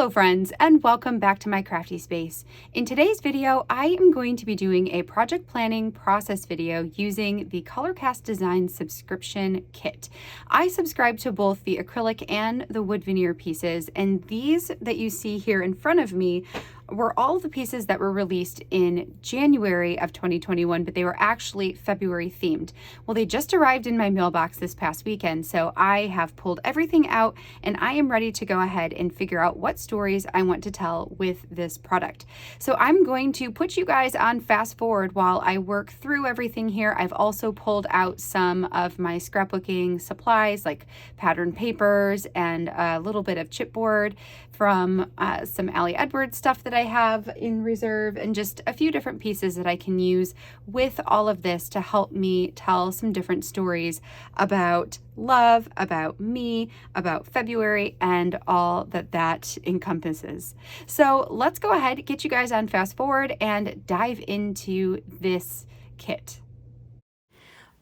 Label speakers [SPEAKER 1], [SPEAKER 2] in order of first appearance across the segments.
[SPEAKER 1] Hello friends, and welcome back to my crafty space. In today's video, I am going to be doing a project planning process video using the Colorcast Design subscription kit. I subscribe to both the acrylic and the wood veneer pieces, and these that you see here in front of me were all the pieces that were released in January of 2021, but they were actually February themed. Well, they just arrived in my mailbox this past weekend, so I have pulled everything out and I am ready to go ahead and figure out what stories I want to tell with this product. So I'm going to put you guys on fast forward while I work through everything here. I've also pulled out some of my scrapbooking supplies like pattern papers and a little bit of chipboard from some Allie Edwards stuff that I have in reserve, and just a few different pieces that I can use with all of this to help me tell some different stories about love, about me, about February, and all that that encompasses. So let's go ahead, get you guys on fast forward and dive into this kit.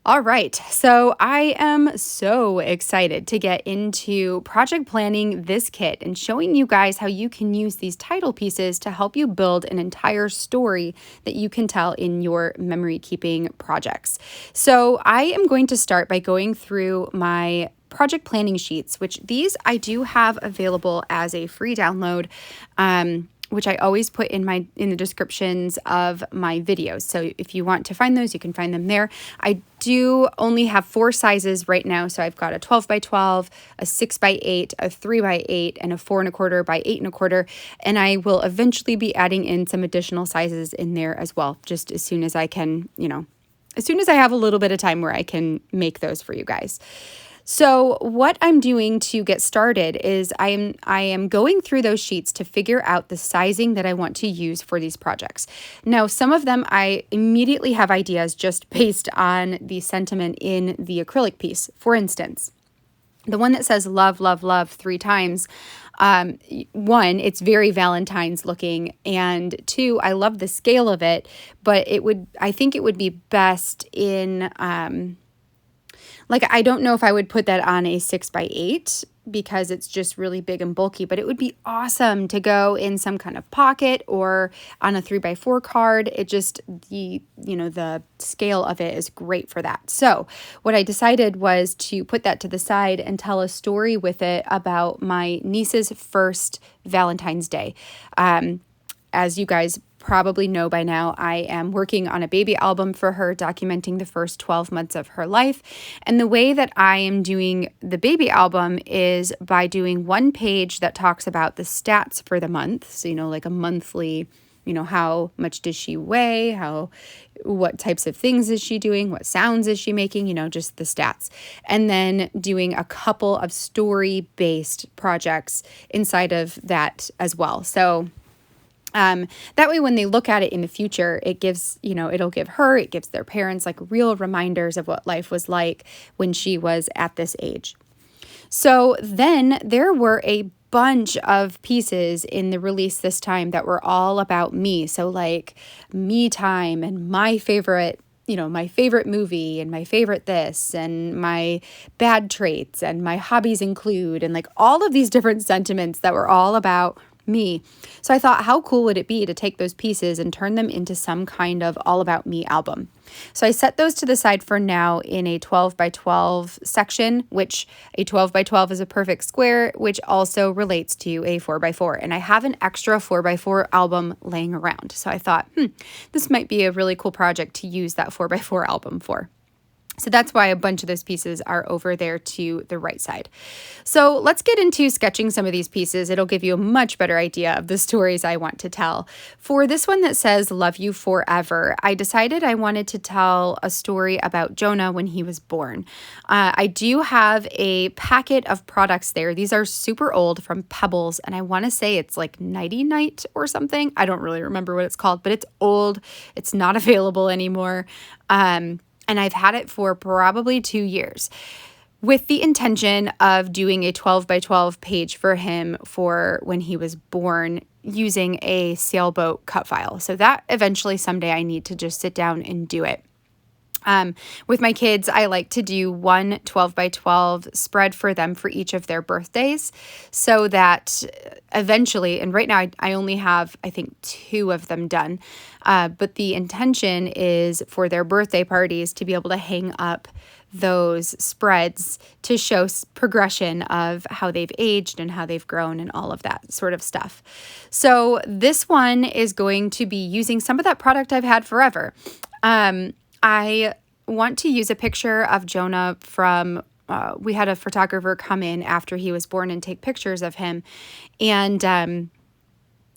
[SPEAKER 1] All right, so I am so excited to get into project planning this kit and showing you guys how you can use these title pieces to help you build an entire story that you can tell in your memory keeping projects. So I am going to start by going through my project planning sheets, which these I do have available as a free download, which I always put in the descriptions of my videos. So if you want to find those, you can find them there. I do only have 4 sizes right now. So I've got a 12 by 12, a 6 by 8, a 3 by 8, and a 4 1/4 by 8 1/4. And I will eventually be adding in some additional sizes in there as well, just as soon as I can, as soon as I have a little bit of time where I can make those for you guys. So what I'm doing to get started is I am going through those sheets to figure out the sizing that I want to use for these projects. Now, some of them I immediately have ideas just based on the sentiment in the acrylic piece. For instance, the one that says love, love, love 3 times. 1, it's very Valentine's looking, and 2, I love the scale of it, but I think it would be best in, I don't know if I would put that on a 6 by 8 because it's just really big and bulky, but it would be awesome to go in some kind of pocket or on a 3 by 4 card. It just, the scale of it is great for that. So what I decided was to put that to the side and tell a story with it about my niece's first Valentine's Day. As you guys probably know by now, I am working on a baby album for her, documenting the first 12 months of her life. And the way that I am doing the baby album is by doing 1 page that talks about the stats for the month. So, like a monthly, how much does she weigh? What types of things is she doing? What sounds is she making? Just the stats. And then doing a couple of story-based projects inside of that as well. So that way, when they look at it in the future, it gives, it gives their parents like real reminders of what life was like when she was at this age. So then there were a bunch of pieces in the release this time that were all about me. So like me time and my favorite movie and my favorite this and my bad traits and my hobbies include, and like all of these different sentiments that were all about me. So I thought, how cool would it be to take those pieces and turn them into some kind of all about me album? So I set those to the side for now in a 12 by 12 section, which a 12 by 12 is a perfect square, which also relates to a 4 by 4. And I have an extra 4 by 4 album laying around. So I thought, this might be a really cool project to use that 4 by 4 album for. So that's why a bunch of those pieces are over there to the right side. So let's get into sketching some of these pieces. It'll give you a much better idea of the stories I want to tell. For this one that says love you forever, I decided I wanted to tell a story about Jonah when he was born. I do have a packet of products there. These are super old from Pebbles, and I want to say it's like Nighty Night or something. I don't really remember what it's called, but it's old. It's not available anymore. And I've had it for probably 2 years with the intention of doing a 12 by 12 page for him for when he was born using a sailboat cut file. So that eventually someday I need to just sit down and do it. With my kids, I like to do one 12 by 12 spread for them for each of their birthdays so that eventually, and right now I only have, I think, 2 of them done. But the intention is for their birthday parties to be able to hang up those spreads to show progression of how they've aged and how they've grown and all of that sort of stuff. So this one is going to be using some of that product I've had forever. I want to use a picture of Jonah from, we had a photographer come in after he was born and take pictures of him. And,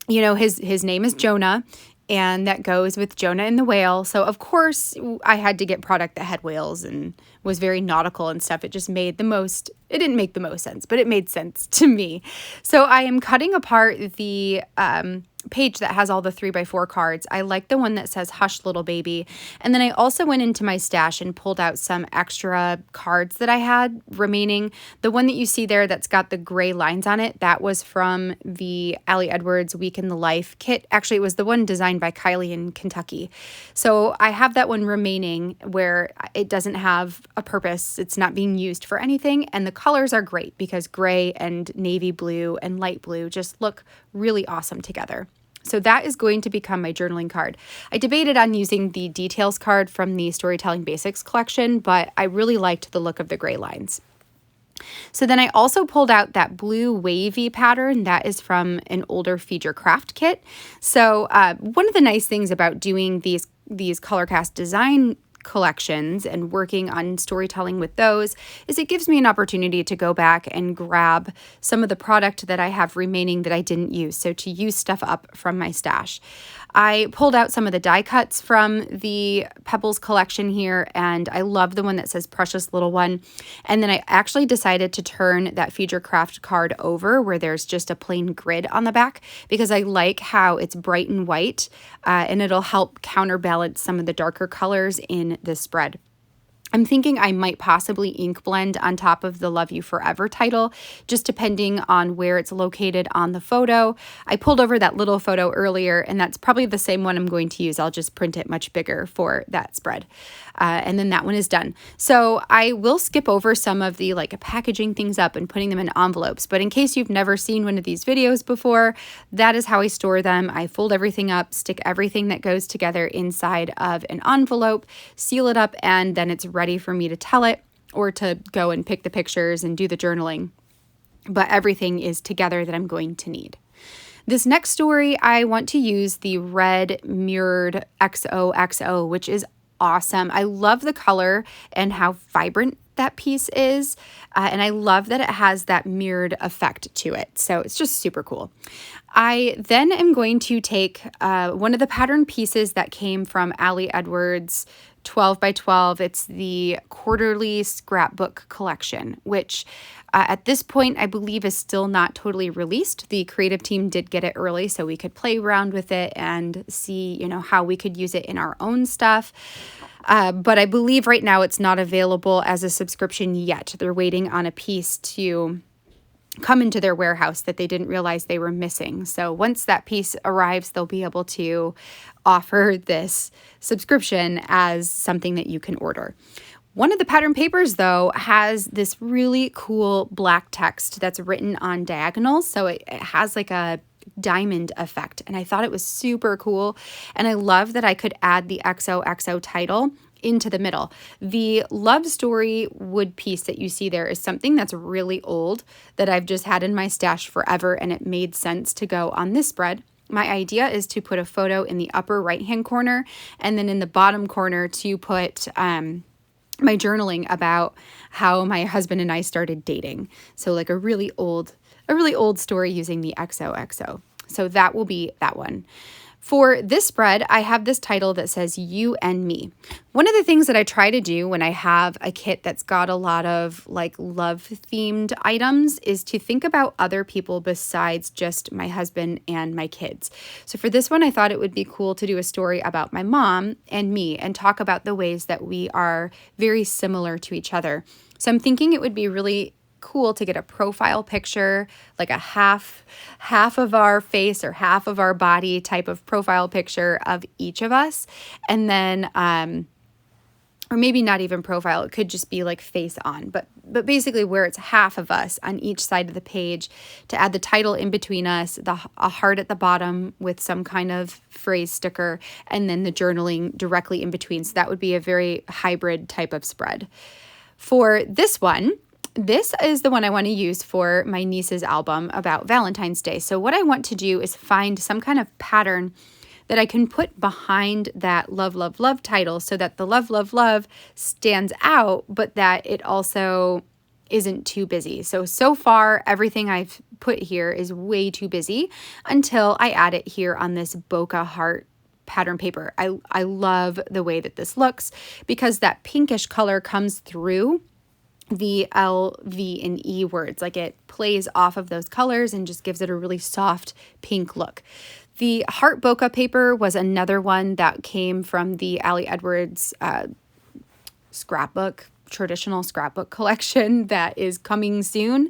[SPEAKER 1] you know, his name is Jonah, and that goes with Jonah and the whale. So of course I had to get product that had whales and was very nautical and stuff. It just made the most, it didn't make the most sense, but it made sense to me. So I am cutting apart the page that has all the 3x4 cards. I like the one that says Hush Little Baby. And then I also went into my stash and pulled out some extra cards that I had remaining. The one that you see there that's got the gray lines on it, that was from the Allie Edwards Week in the Life kit. Actually, it was the one designed by Kylie in Kentucky. So I have that one remaining where it doesn't have a purpose. It's not being used for anything. And the colors are great because gray and navy blue and light blue just look really awesome together. So that is going to become my journaling card. I debated on using the details card from the Storytelling Basics collection, but I really liked the look of the gray lines. So then I also pulled out that blue wavy pattern that is from an older Feed Your Craft kit. So one of the nice things about doing these Colorcast design collections and working on storytelling with those is it gives me an opportunity to go back and grab some of the product that I have remaining that I didn't use. So to use stuff up from my stash. I pulled out some of the die cuts from the Pebbles collection here, and I love the one that says Precious Little One. And then I actually decided to turn that Feed Your Craft card over where there's just a plain grid on the back because I like how it's bright and white, and it'll help counterbalance some of the darker colors in this spread. I'm thinking I might possibly ink blend on top of the Love You Forever title, just depending on where it's located on the photo. I pulled over that little photo earlier, and that's probably the same one I'm going to use. I'll just print it much bigger for that spread. And then that one is done. So I will skip over some of the packaging things up and putting them in envelopes. But in case you've never seen one of these videos before, that is how I store them. I fold everything up, stick everything that goes together inside of an envelope, seal it up, and then it's ready for me to tell it or to go and pick the pictures and do the journaling. But everything is together that I'm going to need. This next story, I want to use the red mirrored XOXO, which is awesome. I love the color and how vibrant that piece is. And I love that it has that mirrored effect to it. So it's just super cool. I then am going to take one of the pattern pieces that came from Allie Edwards 12 by 12. It's the quarterly scrapbook collection, which at this point I believe is still not totally released. The creative team did get it early so we could play around with it and see, how we could use it in our own stuff. But I believe right now it's not available as a subscription yet. They're waiting on a piece to come into their warehouse that they didn't realize they were missing. So once that piece arrives, they'll be able to offer this subscription as something that you can order. One of the pattern papers, though, has this really cool black text that's written on diagonals. So it has like a diamond effect. And I thought it was super cool. And I love that I could add the XOXO title into the middle. The love story wood piece that you see there is something that's really old that I've just had in my stash forever, and it made sense to go on this spread. My idea is to put a photo in the upper right-hand corner, and then in the bottom corner to put my journaling about how my husband and I started dating. So like a really old story using the XOXO. So that will be that one. For this spread, I have this title that says You and Me. One of the things that I try to do when I have a kit that's got a lot of love-themed items is to think about other people besides just my husband and my kids. So for this one, I thought it would be cool to do a story about my mom and me and talk about the ways that we are very similar to each other. So I'm thinking it would be really cool to get a profile picture, like a half of our face or half of our body type of profile picture of each of us. And then or maybe not even profile. It could just be like face on, but basically where it's half of us on each side of the page, to add the title in between us, a heart at the bottom with some kind of phrase sticker, and then the journaling directly in between. So that would be a very hybrid type of spread. For this one, this is the one I want to use for my niece's album about Valentine's Day. So what I want to do is find some kind of pattern that I can put behind that love, love, love title, so that the love, love, love stands out, but that it also isn't too busy. So far, everything I've put here is way too busy until I add it here on this bokeh heart pattern paper. I love the way that this looks because that pinkish color comes through the L, V, and E words. Like, it plays off of those colors and just gives it a really soft pink look. The heart bokeh paper was another one that came from the Ali Edwards scrapbook, traditional scrapbook collection that is coming soon.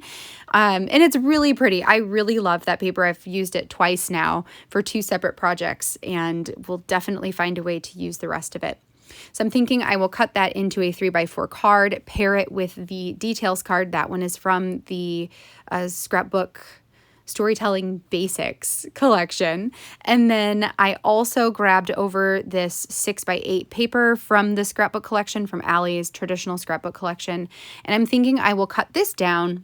[SPEAKER 1] And it's really pretty. I really love that paper. I've used it twice now for 2 separate projects, and will definitely find a way to use the rest of it. So I'm thinking I will cut that into a 3x4 card, pair it with the details card. That one is from the Scrapbook Storytelling Basics collection. And then I also grabbed over this 6x8 paper from the scrapbook collection, from Ali's traditional scrapbook collection. And I'm thinking I will cut this down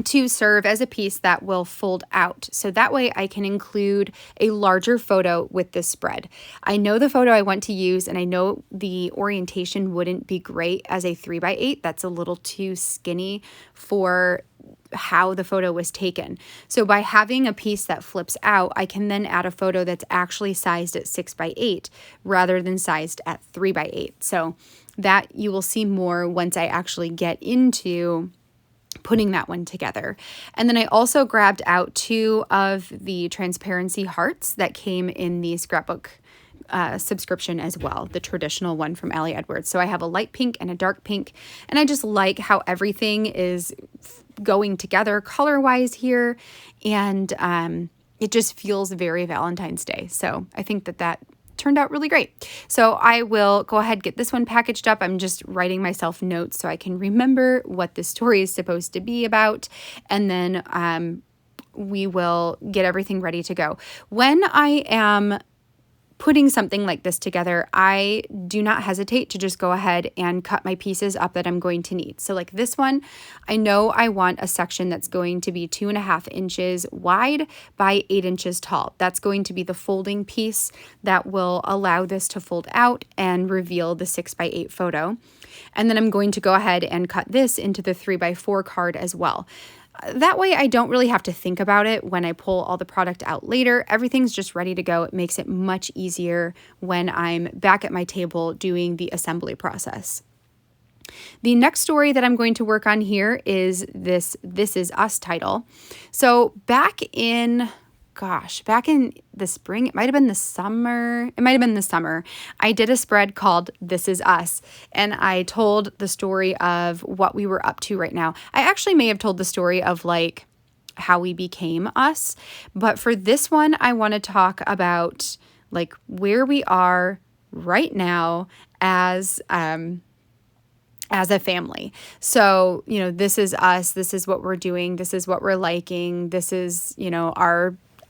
[SPEAKER 1] to serve as a piece that will fold out. So that way I can include a larger photo with this spread. I know the photo I want to use, and I know the orientation wouldn't be great as a 3x8. That's a little too skinny for how the photo was taken. So by having a piece that flips out, I can then add a photo that's actually sized at 6x8 rather than sized at 3x8. So that you will see more once I actually get into putting that one together. And then I also grabbed out 2 of the transparency hearts that came in the scrapbook subscription as well, the traditional one from Ali Edwards. So I have a light pink and a dark pink, and I just like how everything is going together color-wise here, and it just feels very Valentine's Day. So I think that turned out really great. So I will go ahead, get this one packaged up. I'm just writing myself notes so I can remember what the story is supposed to be about, and then we will get everything ready to go. When I am putting something like this together, I do not hesitate to just go ahead and cut my pieces up that I'm going to need. So like this one, I know I want a section that's going to be 2.5 inches wide by 8 inches tall. That's going to be the folding piece that will allow this to fold out and reveal the 6x8 photo. And then I'm going to go ahead and cut this into the 3x4 card as well. That way I don't really have to think about it when I pull all the product out later. Everything's just ready to go. It makes it much easier when I'm back at my table doing the assembly process. The next story that I'm going to work on here is this Is Us title. So back in the spring, it might have been the summer, I did a spread called This Is Us, and I told the story of what we were up to right now. I actually may have told the story of like how we became us, but for this one, I want to talk about like where we are right now as a family. So, this is us, this is what we're doing, this is what we're liking, this is,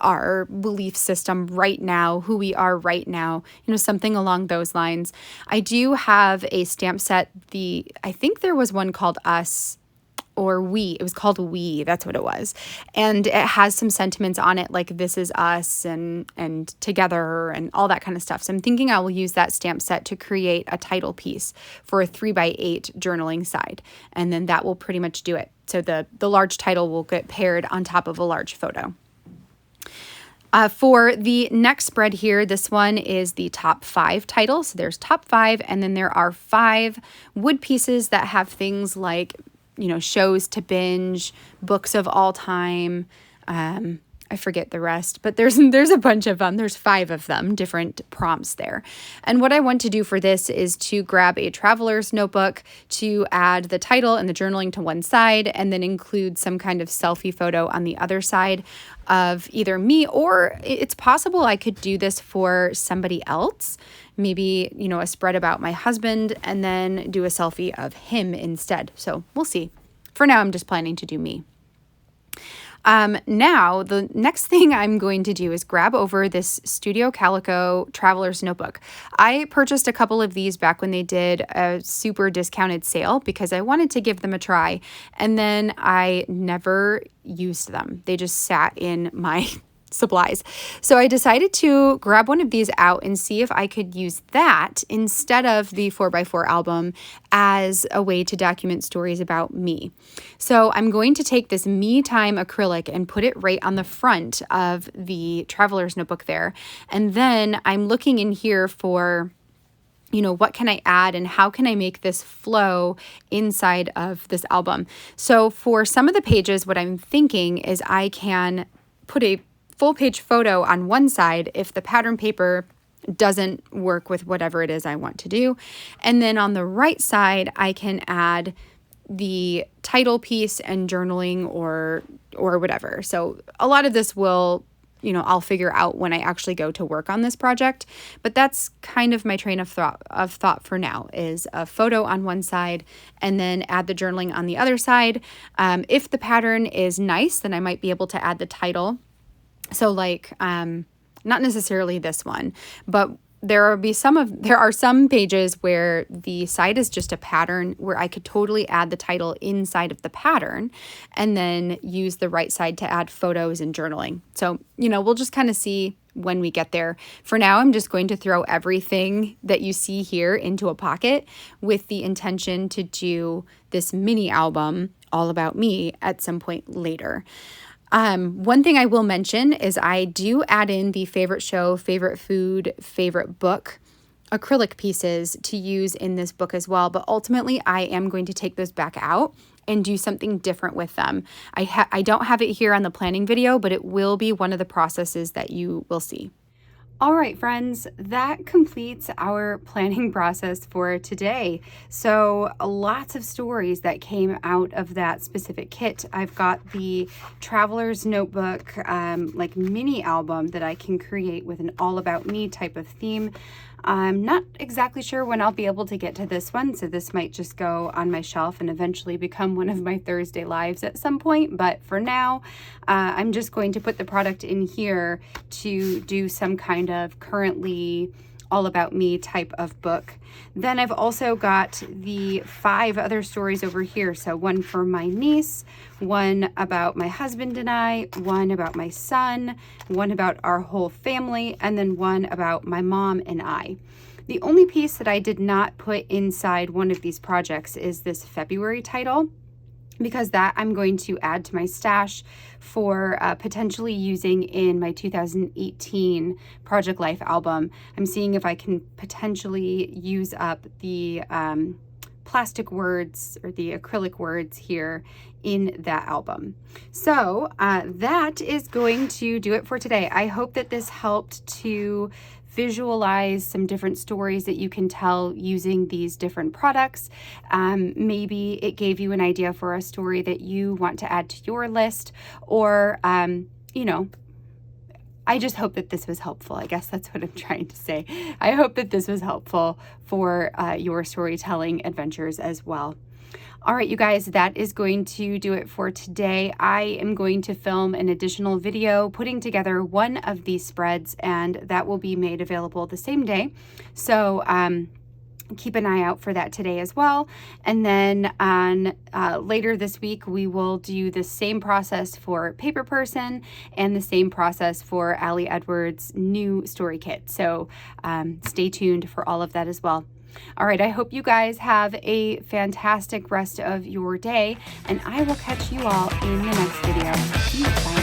[SPEAKER 1] our belief system right now, who we are right now, something along those lines. I do have a stamp set. I think there was one called Us or We. It was called We. That's what it was. And it has some sentiments on it like This Is Us and Together and all that kind of stuff. So I'm thinking I will use that stamp set to create a title piece for a 3x8 journaling side. And then that will pretty much do it. So the large title will get paired on top of a large photo. For the next spread here, this one is the top 5 title. So there's top 5, and then there are 5 wood pieces that have things like, shows to binge, books of all time, I forget the rest, but there's a bunch of them. There's 5 of them, different prompts there. And what I want to do for this is to grab a traveler's notebook, to add the title and the journaling to one side, and then include some kind of selfie photo on the other side of either me, or it's possible I could do this for somebody else. Maybe, you know, a spread about my husband and then do a selfie of him instead. So we'll see. For now, I'm just planning to do me. Now, the next thing I'm going to do is grab over this Studio Calico Traveler's Notebook. I purchased a couple of these back when they did a super discounted sale because I wanted to give them a try, and then I never used them. They just sat in my supplies. So I decided to grab one of these out and see if I could use that instead of the 4x4 album as a way to document stories about me. So I'm going to take this Me Time acrylic and put it right on the front of the traveler's notebook there. And then I'm looking in here for, you know, what can I add and how can I make this flow inside of this album? So for some of the pages, what I'm thinking is I can put a full page photo on one side if the pattern paper doesn't work with whatever it is I want to do. And then on the right side, I can add the title piece and journaling or whatever. So a lot of this will, you know, I'll figure out when I actually go to work on this project. But that's kind of my train of thought for now, is a photo on one side and then add the journaling on the other side. If the pattern is nice, then I might be able to add the title. So like, not necessarily this one, but there are some pages where the side is just a pattern where I could totally add the title inside of the pattern and then use the right side to add photos and journaling. So, you know, we'll just kind of see when we get there. For now, I'm just going to throw everything that you see here into a pocket with the intention to do this mini album all about me at some point later. One thing I will mention is I do add in the favorite show, favorite food, favorite book acrylic pieces to use in this book as well. But ultimately, I am going to take those back out and do something different with them. I don't have it here on the planning video, but it will be one of the processes that you will see. All right, friends, that completes our planning process for today. So lots of stories that came out of that specific kit. I've got the Traveler's Notebook, like mini album that I can create with an all about me type of theme. I'm not exactly sure when I'll be able to get to this one, so this might just go on my shelf and eventually become one of my Thursday lives at some point. But for now, I'm just going to put the product in here to do some kind of currently all about me type of book. Then I've also got the 5 other stories over here. So one for my niece, one about my husband and I, one about my son, one about our whole family, and then one about my mom and I. The only piece that I did not put inside one of these projects is this February title, because that I'm going to add to my stash for potentially using in my 2018 Project Life album. I'm seeing if I can potentially use up the plastic words or the acrylic words here in that album. So that is going to do it for today. I hope that this helped to visualize some different stories that you can tell using these different products. Maybe it gave you an idea for a story that you want to add to your list, or, you know, I just hope that this was helpful. I guess that's what I'm trying to say. I hope that this was helpful for your storytelling adventures as well. All right, you guys, that is going to do it for today. I am going to film an additional video putting together one of these spreads, and that will be made available the same day. So keep an eye out for that today as well. And then on later this week, we will do the same process for Paper Person and the same process for Allie Edwards' new story kit. So stay tuned for all of that as well. All right, I hope you guys have a fantastic rest of your day, and I will catch you all in the next video. Bye.